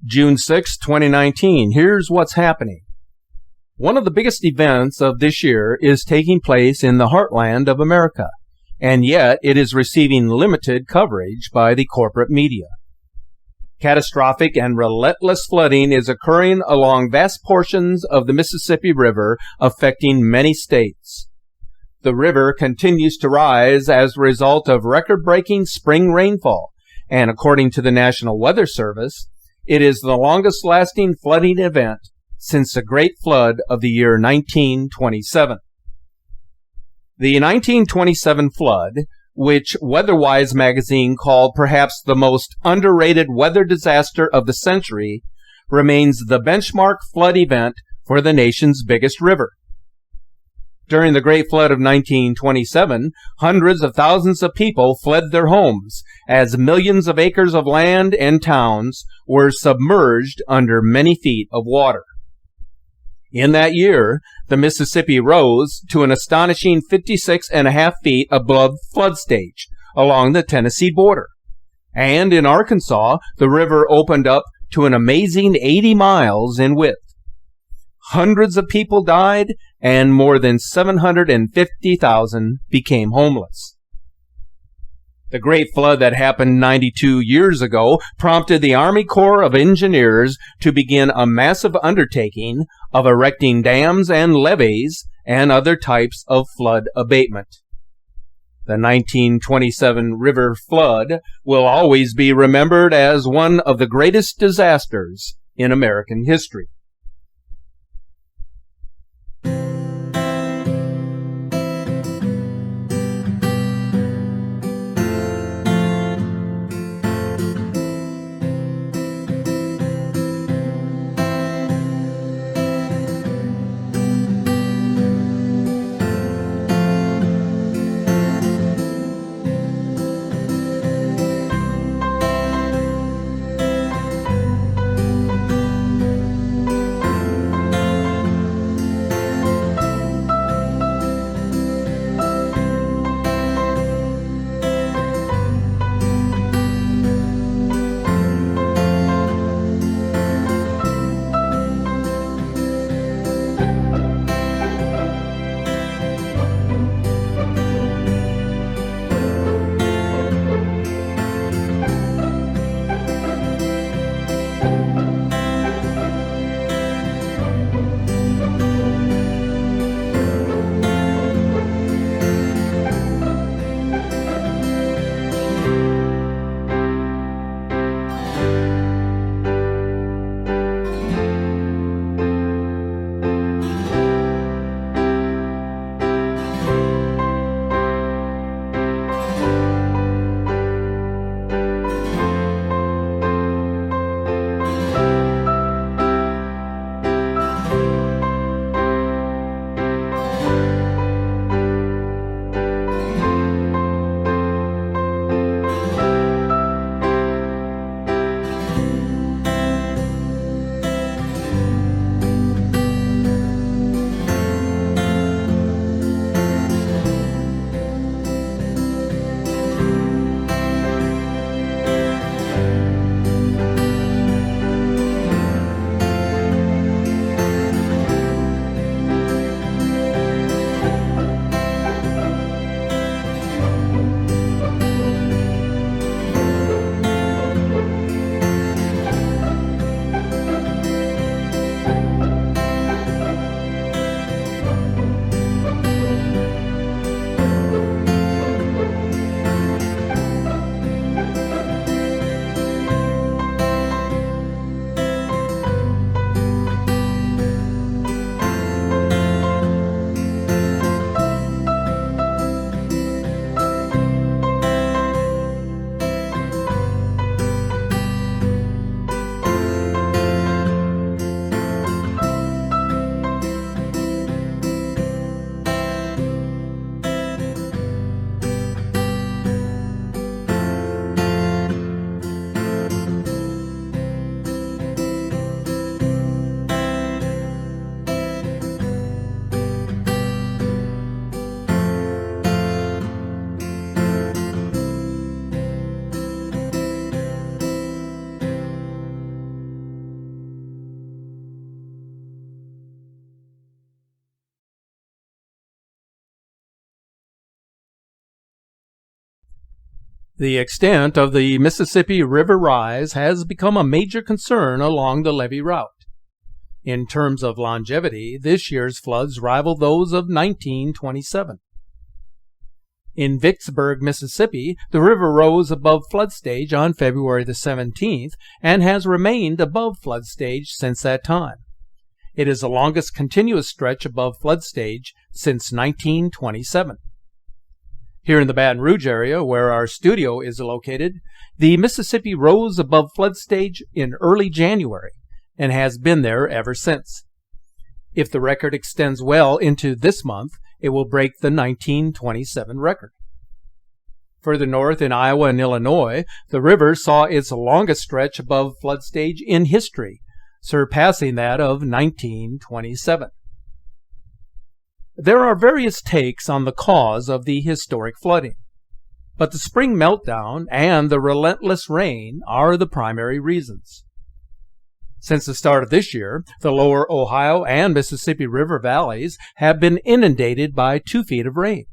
June 6, 2019. Here's what's happening. One of the biggest events of this year is taking place in the heartland of America, and yet it is receiving limited coverage by the corporate media. Catastrophic and relentless flooding is occurring along vast portions of the Mississippi River, affecting many states. The river continues to rise as a result of record-breaking spring rainfall, and according to the National Weather Service, it is the longest-lasting flooding event since the Great Flood of the year 1927. The 1927 flood, which WeatherWise magazine called perhaps the most underrated weather disaster of the century, remains the benchmark flood event for the nation's biggest river. During the Great Flood of 1927, hundreds of thousands of people fled their homes as millions of acres of land and towns were submerged under many feet of water. In that year, the Mississippi rose to an astonishing 56.5 feet above flood stage along the Tennessee border. And in Arkansas, the river opened up to an amazing 80 miles in width. Hundreds of people died, and more than 750,000 became homeless. The Great Flood that happened 92 years ago prompted the Army Corps of Engineers to begin a massive undertaking of erecting dams and levees and other types of flood abatement. The 1927 river flood will always be remembered as one of the greatest disasters in American history. The extent of the Mississippi River rise has become a major concern along the levee route. In terms of longevity, this year's floods rival those of 1927. In Vicksburg, Mississippi, the river rose above flood stage on February the 17th and has remained above flood stage since that time. It is the longest continuous stretch above flood stage since 1927. Here in the Baton Rouge area, where our studio is located, the Mississippi rose above flood stage in early January and has been there ever since. If the record extends well into this month, it will break the 1927 record. Further north in Iowa and Illinois, the river saw its longest stretch above flood stage in history, surpassing that of 1927. There are various takes on the cause of the historic flooding, but the spring meltdown and the relentless rain are the primary reasons. Since the start of this year, the lower Ohio and Mississippi River valleys have been inundated by 2 feet of rain.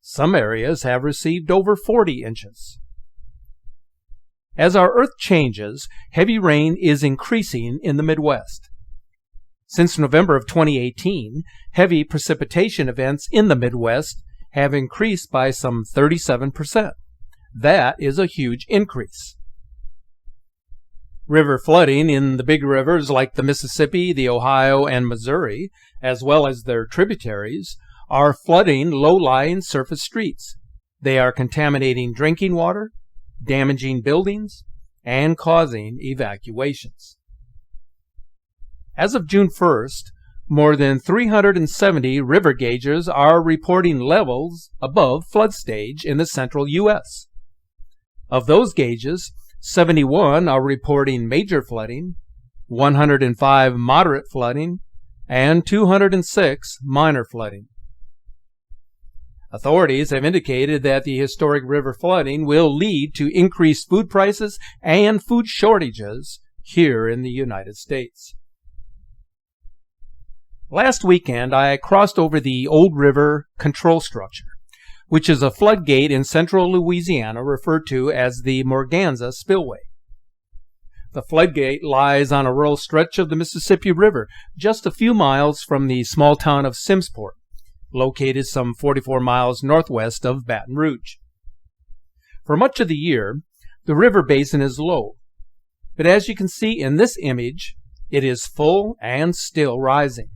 Some areas have received over 40 inches. As our Earth changes, heavy rain is increasing in the Midwest. Since November of 2018, heavy precipitation events in the Midwest have increased by some 37%. That is a huge increase. River flooding in the big rivers like the Mississippi, the Ohio, and Missouri, as well as their tributaries, are flooding low-lying surface streets. They are contaminating drinking water, damaging buildings, and causing evacuations. As of June 1st, more than 370 river gauges are reporting levels above flood stage in the central U.S. Of those gauges, 71 are reporting major flooding, 105 moderate flooding, and 206 minor flooding. Authorities have indicated that the historic river flooding will lead to increased food prices and food shortages here in the United States. Last weekend, I crossed over the Old River Control Structure, which is a floodgate in central Louisiana referred to as the Morganza Spillway. The floodgate lies on a rural stretch of the Mississippi River, just a few miles from the small town of Simmsport, located some 44 miles northwest of Baton Rouge. For much of the year, the river basin is low, but as you can see in this image, it is full and still rising.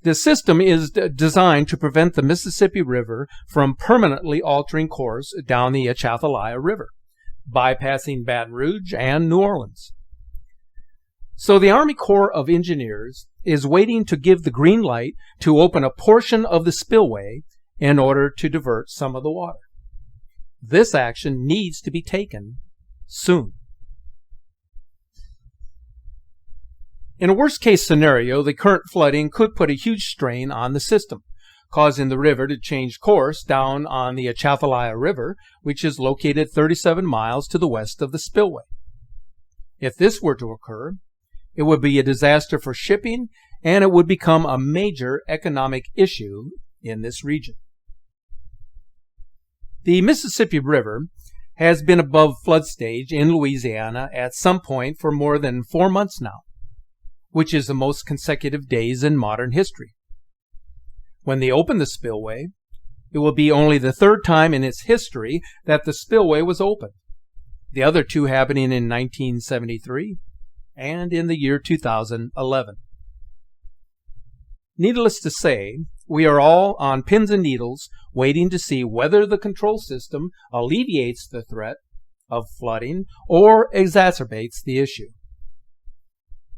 The system is designed to prevent the Mississippi River from permanently altering course down the Atchafalaya River, bypassing Baton Rouge and New Orleans. So the Army Corps of Engineers is waiting to give the green light to open a portion of the spillway in order to divert some of the water. This action needs to be taken soon. In a worst-case scenario, the current flooding could put a huge strain on the system, causing the river to change course down on the Atchafalaya River, which is located 37 miles to the west of the spillway. If this were to occur, it would be a disaster for shipping, and it would become a major economic issue in this region. The Mississippi River has been above flood stage in Louisiana at some point for more than 4 months now, which is the most consecutive days in modern history. When they open the spillway, it will be only the 3rd time in its history that the spillway was opened, the other 2 happening in 1973 and in the year 2011. Needless to say, we are all on pins and needles waiting to see whether the control system alleviates the threat of flooding or exacerbates the issue.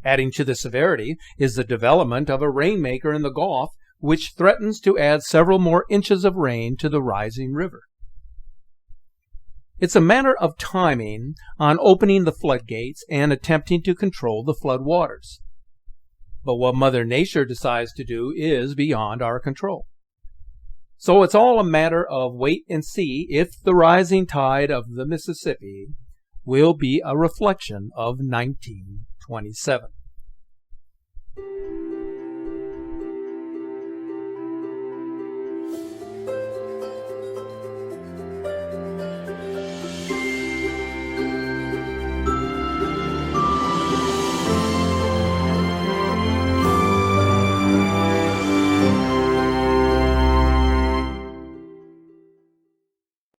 Adding to the severity is the development of a rainmaker in the Gulf, which threatens to add several more inches of rain to the rising river. It's a matter of timing on opening the floodgates and attempting to control the flood waters. But what Mother Nature decides to do is beyond our control. So it's all a matter of wait and see if the rising tide of the Mississippi will be a reflection of 1927.